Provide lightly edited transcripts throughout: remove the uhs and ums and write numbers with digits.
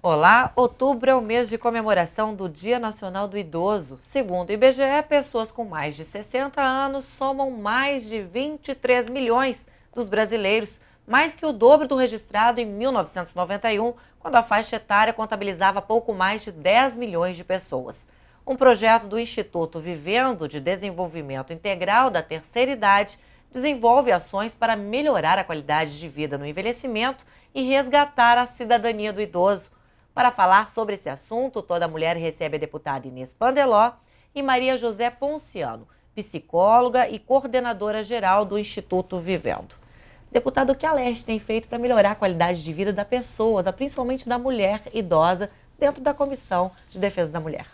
Olá, outubro é o mês de comemoração do Dia Nacional do Idoso. Segundo o IBGE, pessoas com mais de 60 anos somam mais de 23 milhões dos brasileiros, mais que o dobro do registrado em 1991, quando a faixa etária contabilizava pouco mais de 10 milhões de pessoas. Um projeto do Instituto Vivendo de Desenvolvimento Integral da Terceira Idade desenvolve ações para melhorar a qualidade de vida no envelhecimento e resgatar a cidadania do idoso. Para falar sobre esse assunto, Toda Mulher recebe a deputada Inês Pandeló e Maria José Ponciano, psicóloga e coordenadora geral do Instituto Vivendo. Deputado, o que a Leste tem feito para melhorar a qualidade de vida da pessoa, principalmente da mulher idosa, dentro da Comissão de Defesa da Mulher?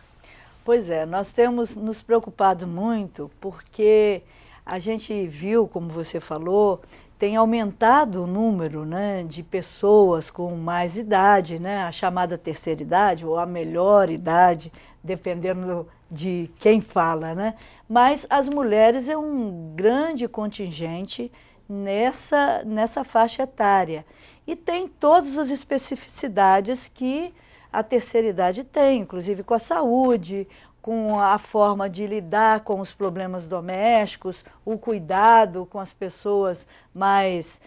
Pois é, nós temos nos preocupado muito porque a gente viu, como você falou, tem aumentado o número, né, de pessoas com mais idade, né, a chamada terceira idade ou a melhor idade, dependendo de quem fala, né? Mas as mulheres é um grande contingente nessa faixa etária e tem todas as especificidades que a terceira idade tem, inclusive com a saúde, com a forma de lidar com os problemas domésticos, o cuidado com as pessoas mais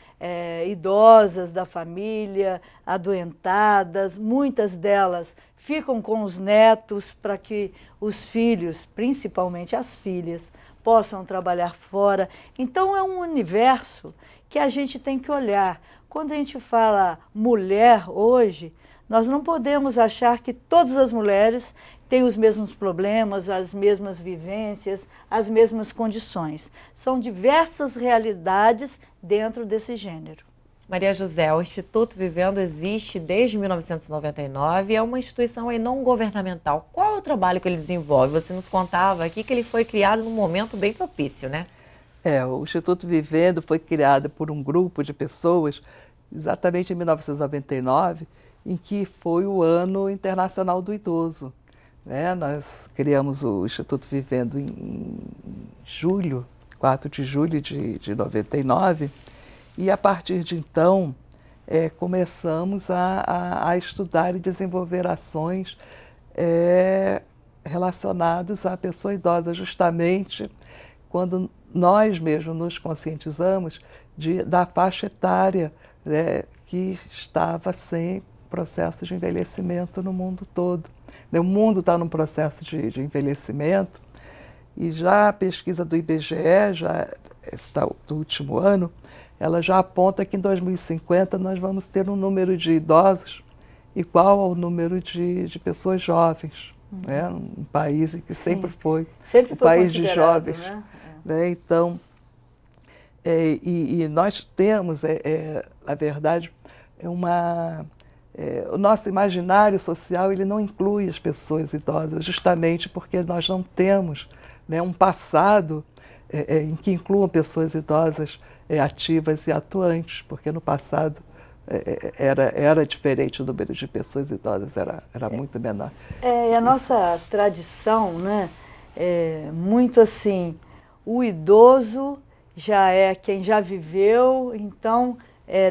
idosas da família, adoentadas. Muitas delas ficam com os netos para que os filhos, principalmente as filhas, possam trabalhar fora. Então é um universo que a gente tem que olhar. Quando a gente fala mulher hoje, nós não podemos achar que todas as mulheres têm os mesmos problemas, as mesmas vivências, as mesmas condições. São diversas realidades dentro desse gênero. Maria José, o Instituto Vivendo existe desde 1999 e é uma instituição aí não governamental. Qual é o trabalho que ele desenvolve? Você nos contava aqui que ele foi criado num momento bem propício, né? O Instituto Vivendo foi criado por um grupo de pessoas exatamente em 1999, em que foi o Ano Internacional do Idoso. Nós criamos o Instituto Vivendo em julho, 4 de julho de 99, e a partir de então começamos a estudar e desenvolver ações relacionadas à pessoa idosa, justamente quando nós mesmos nos conscientizamos da faixa etária que estava sem processo de envelhecimento no mundo todo. O mundo está num processo de envelhecimento e já a pesquisa do IBGE, do último ano, ela já aponta que em 2050 nós vamos ter um número de idosos igual ao número de pessoas jovens. Um país que sempre foi um país de jovens. Né? Então, e nós temos, na verdade, o nosso imaginário social ele não inclui as pessoas idosas, justamente porque nós não temos um passado em que incluam pessoas idosas ativas e atuantes, porque no passado era diferente, o número de pessoas idosas era muito menor. E a nossa tradição, né, muito assim, o idoso já é quem já viveu, então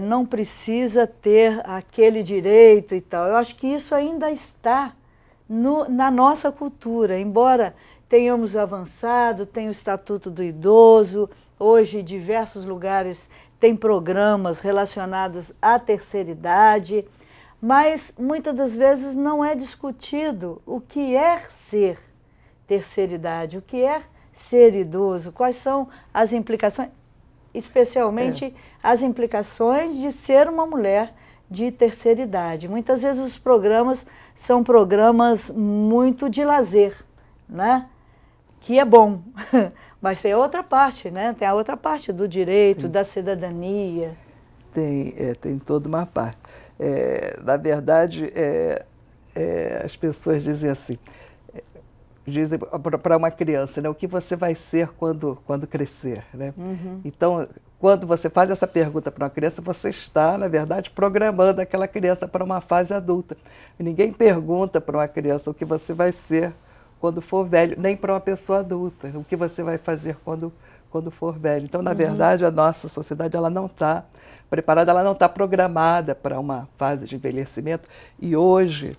não precisa ter aquele direito e tal. Eu acho que isso ainda está na nossa cultura, embora tenhamos avançado, tem o Estatuto do Idoso, hoje em diversos lugares tem programas relacionados à terceira idade, mas muitas das vezes não é discutido o que é ser terceira idade, o que é ser idoso, quais são as implicações, especialmente as implicações de ser uma mulher de terceira idade. Muitas vezes os programas são programas muito de lazer, né? Que é bom, mas tem a outra parte, né? Tem a outra parte do direito, da cidadania. Tem toda uma parte. Na verdade, as pessoas dizem assim, dizem para uma criança, né, o que você vai ser quando crescer, né? Então, quando você faz essa pergunta para uma criança, você está, na verdade, programando aquela criança para uma fase adulta. E ninguém pergunta para uma criança o que você vai ser quando for velho, nem para uma pessoa adulta. O que você vai fazer quando for velho? Então, na verdade, a nossa sociedade ela não está preparada, ela não está programada para uma fase de envelhecimento. E hoje,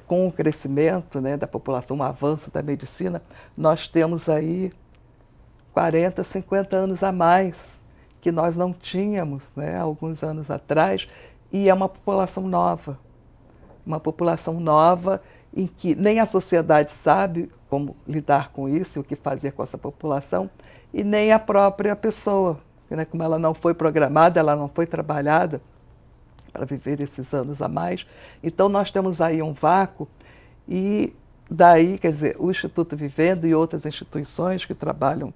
com o crescimento, né, da população, um avanço da medicina, nós temos aí 40, 50 anos a mais que nós não tínhamos, né, há alguns anos atrás, e é uma população nova. Uma população nova em que nem a sociedade sabe como lidar com isso, o que fazer com essa população, e nem a própria pessoa, né, como ela não foi programada, ela não foi trabalhada para viver esses anos a mais. Então nós temos aí um vácuo e daí, quer dizer, o Instituto Vivendo e outras instituições que trabalham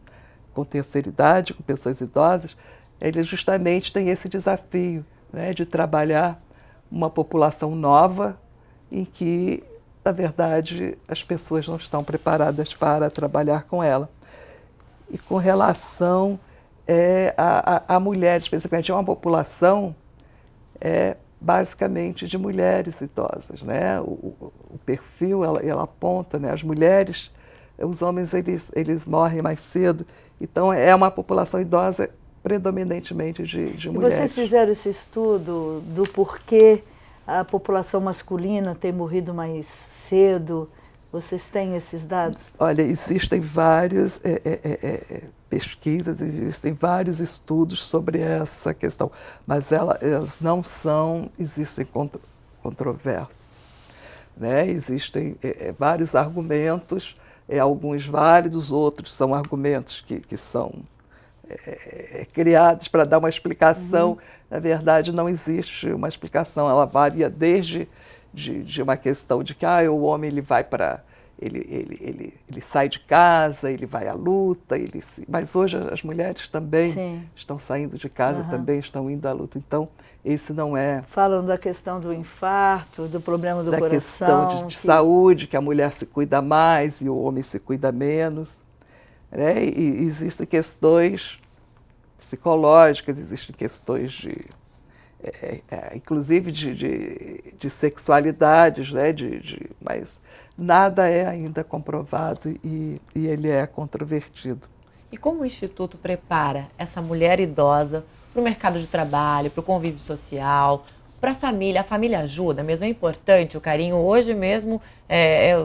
com terceira idade, com pessoas idosas, eles justamente têm esse desafio, né, de trabalhar uma população nova em que, na verdade, as pessoas não estão preparadas para trabalhar com ela. E com relação a mulheres, especificamente, é uma população basicamente de mulheres idosas, né? O perfil, ela aponta, né? As mulheres, os homens, eles morrem mais cedo, então é uma população idosa predominantemente de mulheres. E vocês fizeram esse estudo do porquê a população masculina tem morrido mais cedo? Vocês têm esses dados? Olha, existem várias pesquisas, existem vários estudos sobre essa questão, mas elas não são, existem controvérsias, né? Existem vários argumentos, alguns válidos, outros são argumentos que são criados para dar uma explicação. Na verdade, não existe uma explicação, ela varia desde de uma questão de que o homem ele vai para... Ele sai de casa, ele vai à luta, mas hoje as mulheres também estão saindo de casa, também estão indo à luta. Então, esse não é... Falam da questão do infarto, do problema do coração. Da questão de saúde, que a mulher se cuida mais e o homem se cuida menos. Né? E existem questões psicológicas, existem questões inclusive de sexualidades, né? Mas nada é ainda comprovado e ele é controvertido. E como o Instituto prepara essa mulher idosa para o mercado de trabalho, para o convívio social, para a família? A família ajuda mesmo, é importante o carinho. Hoje mesmo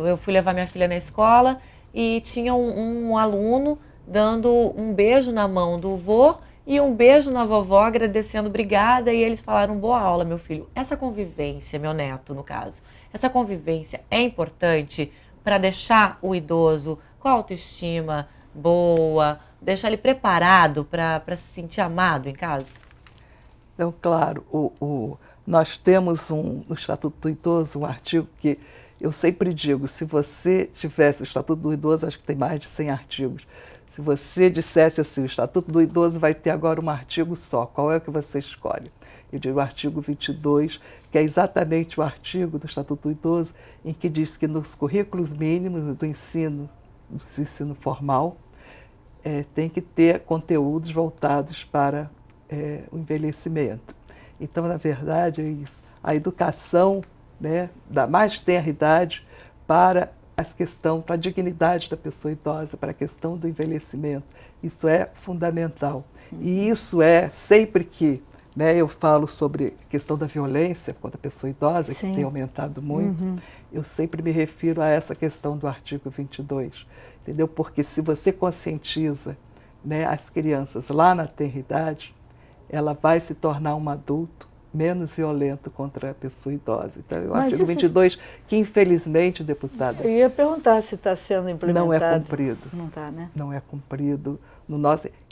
eu fui levar minha filha na escola e tinha um aluno dando um beijo na mão do vô e um beijo na vovó, agradecendo, obrigada, e eles falaram, boa aula, meu filho. Essa convivência, meu neto, no caso, essa convivência é importante para deixar o idoso com a autoestima boa, deixar ele preparado para se sentir amado em casa? Então, claro, nós temos no Estatuto do Idoso um artigo que eu sempre digo, se você tivesse o Estatuto do Idoso, acho que tem mais de 100 artigos, se você dissesse assim, o Estatuto do Idoso vai ter agora um artigo só, qual é o que você escolhe? Eu digo o artigo 22, que é exatamente o artigo do Estatuto do Idoso, em que diz que nos currículos mínimos do ensino formal, tem que ter conteúdos voltados para o envelhecimento. Então, na verdade, é isso. A educação, né, da mais tenra idade para para a dignidade da pessoa idosa, para a questão do envelhecimento. Isso é fundamental. E isso sempre que, né, eu falo sobre a questão da violência contra a pessoa idosa, que tem aumentado muito, eu sempre me refiro a essa questão do artigo 22, entendeu? Porque se você conscientiza, né, as crianças lá na tenra idade, ela vai se tornar um adulto menos violento contra a pessoa idosa. Então, o artigo 22, que infelizmente, deputada... Eu ia perguntar se está sendo implementado. Não é cumprido. Não está, né? Não é cumprido.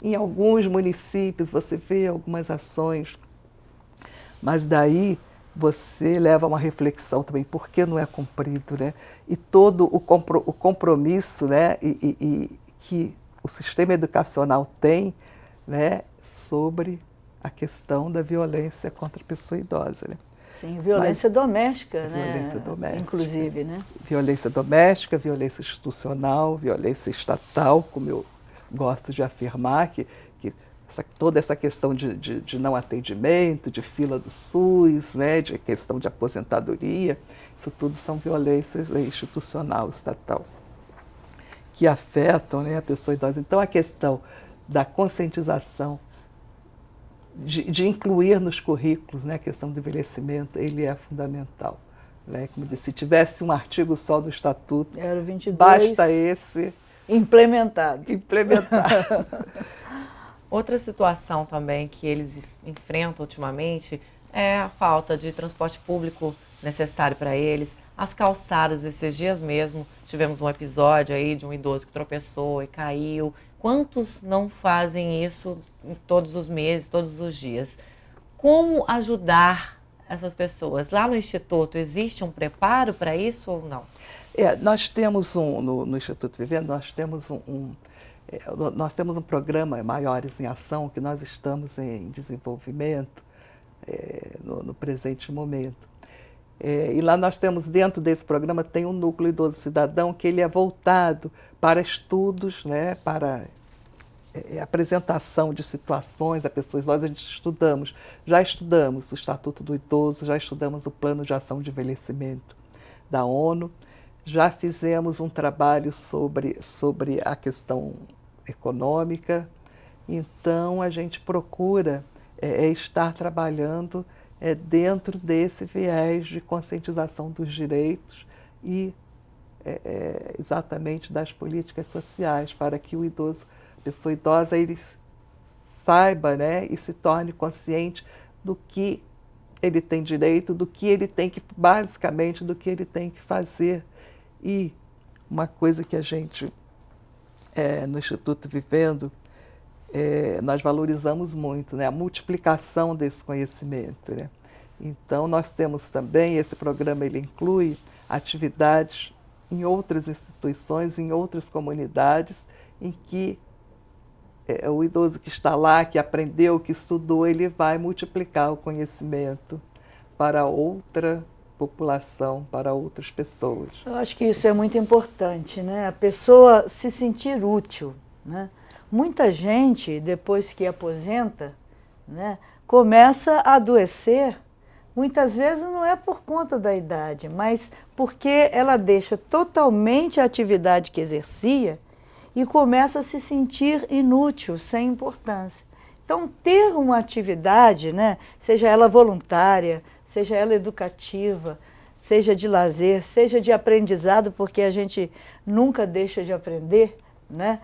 Em alguns municípios você vê algumas ações, mas daí você leva a uma reflexão também, por que não é cumprido, né? E todo o compromisso, né, que o sistema educacional tem, né, sobre a questão da violência contra a pessoa idosa, né? Sim, violência doméstica, né? Violência doméstica. Inclusive, né? Violência doméstica, violência institucional, violência estatal, como eu gosto de afirmar, que toda essa questão de não atendimento, de fila do SUS, né, de questão de aposentadoria, isso tudo são violências institucional, estatal. que afetam, né, a pessoa idosa. Então, a questão da conscientização, de incluir nos currículos, né, a questão do envelhecimento, ele é fundamental. Né? Como disse, se tivesse um artigo só do Estatuto, era o 22, basta esse implementado. Outra situação também que eles enfrentam ultimamente é a falta de transporte público necessário para eles, as calçadas. Esses dias mesmo tivemos um episódio aí de um idoso que tropeçou e caiu. Quantos não fazem isso em todos os meses, todos os dias? Como ajudar essas pessoas? Lá no Instituto existe um preparo para isso ou não? Nós temos no Instituto Vivendo, nós temos um programa Maiores em Ação, que nós estamos em desenvolvimento no presente momento. E lá nós temos, dentro desse programa, tem um núcleo idoso cidadão, que ele é voltado para estudos, né, para apresentação de situações a pessoas idosas. A gente já estudamos o Estatuto do Idoso, já estudamos o Plano de Ação de Envelhecimento da ONU, já fizemos um trabalho sobre a questão econômica. Então, a gente procura estar trabalhando dentro desse viés de conscientização dos direitos e exatamente das políticas sociais, para que o idoso, a pessoa idosa, ele saiba, né, e se torne consciente do que ele tem direito, do que ele tem que, basicamente, do que ele tem que fazer. E uma coisa que a gente, no Instituto Vivendo, nós valorizamos muito, né, a multiplicação desse conhecimento, né? Então, nós temos também, esse programa ele inclui atividades em outras instituições, em outras comunidades, em que o idoso que está lá, que aprendeu, que estudou, ele vai multiplicar o conhecimento para outra população, para outras pessoas. Eu acho que isso é muito importante, né? A pessoa se sentir útil, né? Muita gente, depois que aposenta, né, começa a adoecer. Muitas vezes não é por conta da idade, mas porque ela deixa totalmente a atividade que exercia e começa a se sentir inútil, sem importância. Então, ter uma atividade, né, seja ela voluntária, seja ela educativa, seja de lazer, seja de aprendizado, porque a gente nunca deixa de aprender, né?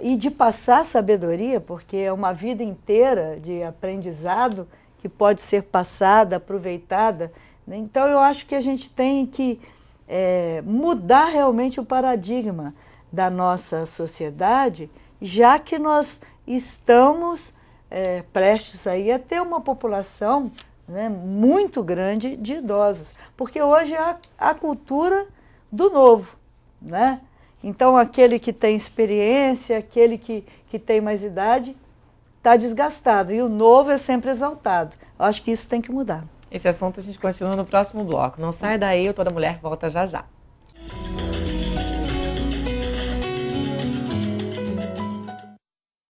E de passar sabedoria, porque é uma vida inteira de aprendizado que pode ser passada, aproveitada. Né? Então, eu acho que a gente tem que mudar realmente o paradigma da nossa sociedade, já que nós estamos prestes aí a ter uma população, né, muito grande de idosos. Porque hoje há a cultura do novo, né? Então, aquele que tem experiência, aquele que tem mais idade, está desgastado. E o novo é sempre exaltado. Eu acho que isso tem que mudar. Esse assunto a gente continua no próximo bloco. Não sai daí, o Toda Mulher volta já já.